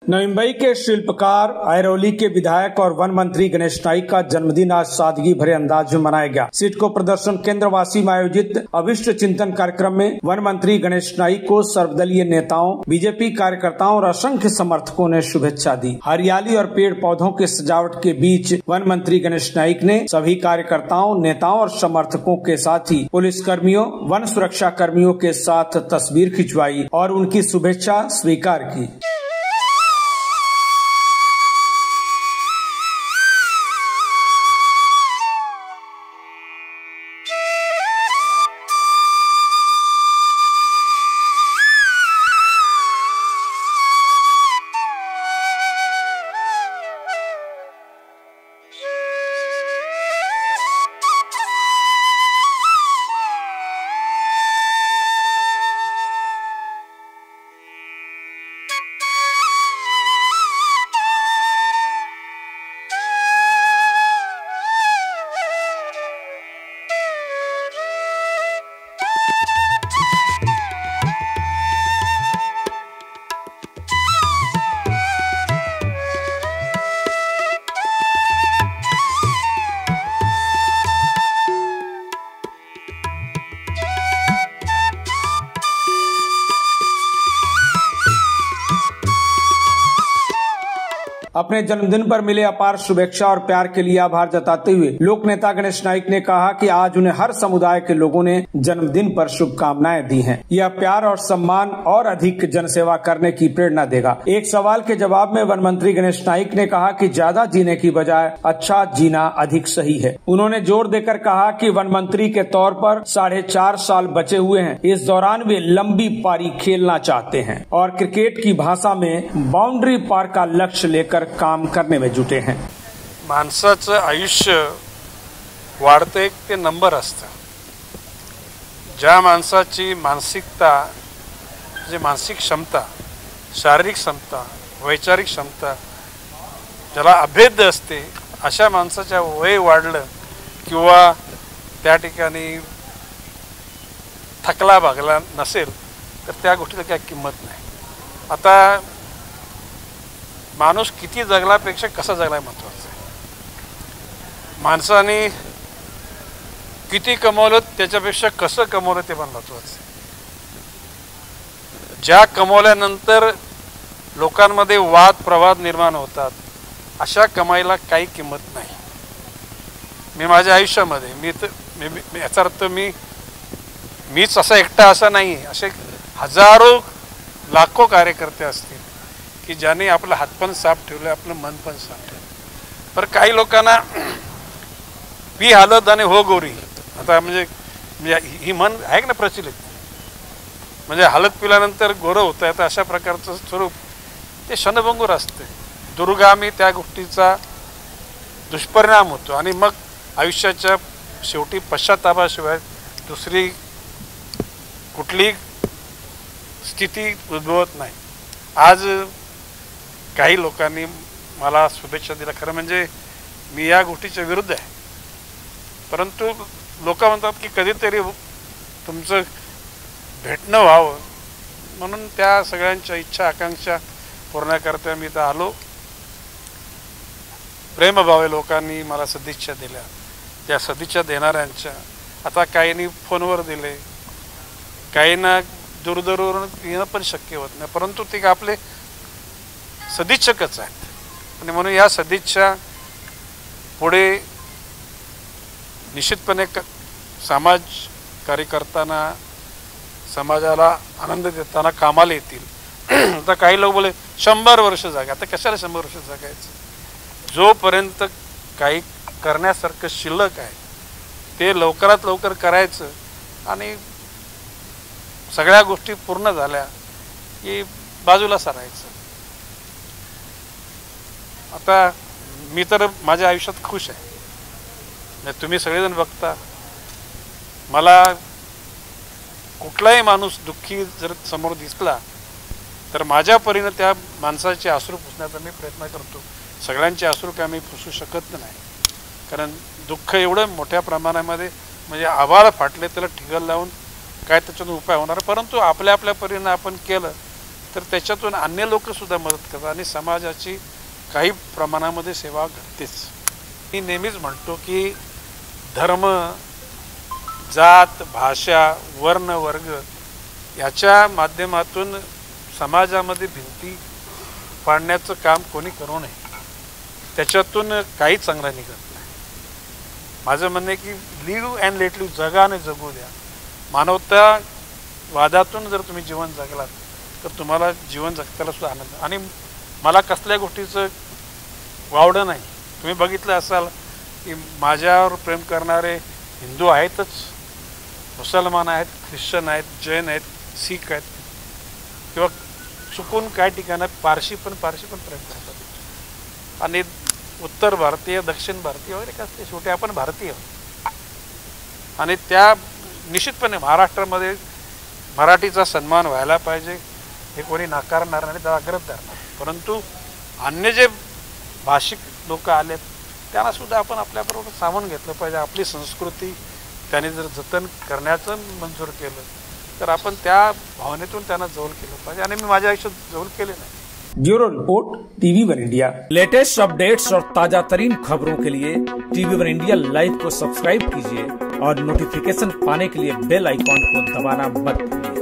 नवी मुंबई के शिल्पकार, अरवली के विधायक और वन मंत्री गणेश नाइक का जन्मदिन आज सादगी भरे अंदाज में मनाया गया। सिडको प्रदर्शन केंद्र वासी में आयोजित अभिष्ट चिंतन कार्यक्रम में वन मंत्री गणेश नाइक को सर्वदलीय नेताओं, बीजेपी कार्यकर्ताओं और असंख्य समर्थकों ने शुभेच्छा दी। हरियाली और पेड़ पौधों के सजावट के बीच वन मंत्री गणेश नाइक ने सभी कार्यकर्ताओं, नेताओं और समर्थकों के साथ ही पुलिस कर्मियों, वन सुरक्षा कर्मियों के साथ तस्वीर खिंचवाई और उनकी शुभेच्छा स्वीकार की। अपने जन्मदिन पर मिले अपार शुभेच्छा और प्यार के लिए आभार जताते हुए लोक नेता गणेश नाइक ने कहा कि आज उन्हें हर समुदाय के लोगों ने जन्मदिन पर शुभकामनाएं दी हैं। यह प्यार और सम्मान और अधिक जनसेवा करने की प्रेरणा देगा। एक सवाल के जवाब में वन मंत्री गणेश नाइक ने कहा कि ज्यादा जीने की बजाय अच्छा जीना अधिक सही है। उन्होंने जोर देकर कहा कि वन मंत्री के तौर पर 4.5 साल बचे हुए हैं। इस दौरान वे लंबी पारी खेलना चाहते हैं और क्रिकेट की भाषा में बाउंड्री पार का लक्ष्य लेकर काम करने में जुटे हैं। माणसाचं आयुष्य वाढते ते नंबर असतं। ज्या माणसाची मानसिकता, म्हणजे मानसिक क्षमता, शारीरिक क्षमता, वैचारिक क्षमता ज्याला अभेद्य असते, अशा माणसाच्या वय वाढलं किंवा त्या ठिकाणी थकला भागला नसेल तर त्या गोष्टीला काही किंमत नाही। आता माणूस किती जगल्यापेक्षा कसा जगलाय महत्त्वाचं आहे। माणसाने किती कमवलं त्याच्यापेक्षा कसं कमवलं ते पण महत्त्वाचं आहे। ज्या कमवल्यानंतर लोकांमध्ये वाद प्रवाद निर्माण होतात अशा कमाईला काही किंमत नाही। मी माझ्या आयुष्यामध्ये याचा अर्थ मीच असा एकटा असा नाही, असे हजारो लाखो कार्यकर्ते असतील की ज्याने आपलं हात पण साफ ठेवलं, आपलं मन पण साफ ठेवलं। पर काही लोकांना पी हालत आणि हो गोरी, आता म्हणजे ही म्हण आहे ना प्रचलित, म्हणजे हालत पिल्यानंतर गोरं होतं आहे, तर अशा प्रकारचं स्वरूप ते क्षणभंगूर असते, दुर्गामी त्या गोष्टीचा दुष्परिणाम होतो आणि मग आयुष्याच्या शेवटी पश्चातापाशिवाय दुसरी कुठली स्थिती उद्भवत नाही। आज काही लोकांनी मला शुभेच्छा दिल्या, खरं म्हणजे मी या गोष्टीच्या विरुद्ध आहे, परंतु लोक म्हणतात की कधीतरी तुमचं भेटणं व्हावं म्हणून त्या सगळ्यांच्या इच्छा आकांक्षा पूर्ण करता मी इथं आलो। प्रेमभावे लोकांनी मला सदिच्छा दिल्या, त्या सदिच्छा देणाऱ्यांच्या आता काहींनी फोनवर दिले, काहींना दूरदूरवरून येणं पण शक्य होत नाही, परंतु ते आपले सदिच्छकच आहेत आणि म्हणून या सदिच्छा पुढे निश्चितपणे समाज कार्य करताना, समाजाला आनंद देताना कामाला येतील। आता काही लोक बोले 100 वर्ष जगा, आता कशाला 100 वर्ष जगायचं? जोपर्यंत काही करण्यासारखं शिल्लक आहे ते लवकरात लवकर करायचं आणि सगळ्या गोष्टी पूर्ण झाल्या की बाजूला सरायचं। आता मी तर माझ्या आयुष्यात खुश आहे। तुम्ही सगळेजण बघता, मला कुठलाही माणूस दुःखी जर समोर दिसला तर माझ्या परीने त्या माणसाचे अश्रू पुसण्याचा मी प्रयत्न करतो। सगळ्यांचे अश्रू काय मी पुसू शकत नाही, कारण दुःख एवढं मोठ्या प्रमाणामध्ये म्हणजे आभाळ फाटले त्याला ठिगळ लावून काय त्याच्यातून उपाय होणार, परंतु आपल्या आपल्या परीने आपण केलं तर त्याच्यातून अन्य लोक सुद्धा मदत करतात आणि समाजाची काही प्रमाणामध्ये सेवा घडतेच. मी नेहमीच म्हणतो की धर्म, जात, भाषा, वर्ण, वर्ग याच्या माध्यमातून समाजामध्ये भिंती पाडण्याचं काम कोणी करू नये. त्याच्यातून काही चांगला निघत नाही. माझं म्हणणं आहे की लिव्ह अँड लेट लिव्ह, जगा आणि जगू द्या. मानवतावादातून जर तुम्ही जीवन जगलात तर तुम्हाला जीवन जगताना सुद्धा आनंद. आणि मला कसल्या गोष्टीचं वावडं नाही. तुम्ही बघितलं असाल की माझ्यावर प्रेम करणारे हिंदू आहेतच, मुसलमान आहेत, ख्रिश्चन आहेत, जैन आहेत, शीख आहेत, किंवा चुकून काही ठिकाणात पारशी पण प्रेम करतात. आणि उत्तर भारतीय, दक्षिण भारतीय वगैरे कसं, शेवटी आपण भारतीय. आणि त्या निश्चितपणे महाराष्ट्रामध्ये मराठीचा सन्मान व्हायला पाहिजे, हे कोणी नाकारणार नाही, त्याला अग्रत धरणार. परंतु अन्य जे भाषिक लोक आलेत त्यांना सुद्धा आपण आपल्याबरोबर सामावून घेतलं पाहिजे. आपली संस्कृती त्यांनी जर जतन करण्याचं मंजूर केलं तर आपण त्या भावनेतून त्यांना जवळ केलं पाहिजे. आणि मी माझ्या आयुष्यात जवळ केले नाही. Bureau report, TV1 India. Latest updates और ताजा तरीन खबरों के लिए TV1 इंडिया लाइव को सब्सक्राइब कीजिए और नोटिफिकेशन पाने के लिए बेल आइकॉन को दबाना मत भूलिए.